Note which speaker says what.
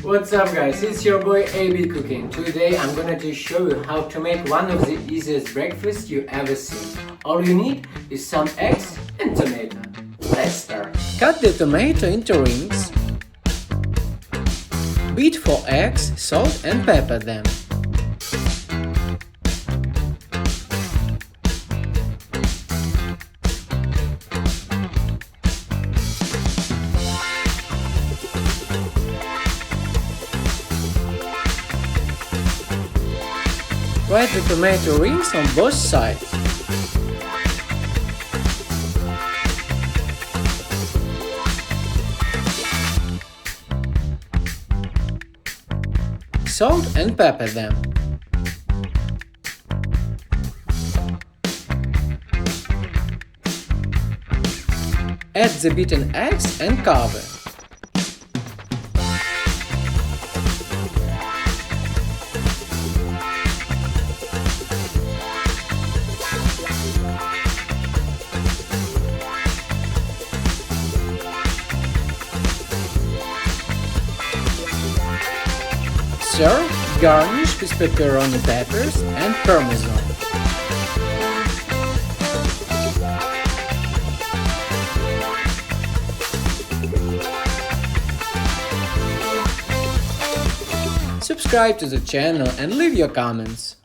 Speaker 1: What's up guys, it's your boy AB Cooking. Today I'm gonna just show you how to make one of the easiest breakfasts you ever seen. All you need is some eggs and tomato. Let's start. Cut the tomato into rings. Beat 4 eggs, salt and pepper them. Write the tomato rings on both sides. Salt and pepper them. Add the beaten eggs and cover. Serve, garnish with pepperoni peppers and parmesan. Subscribe to the channel and leave your comments.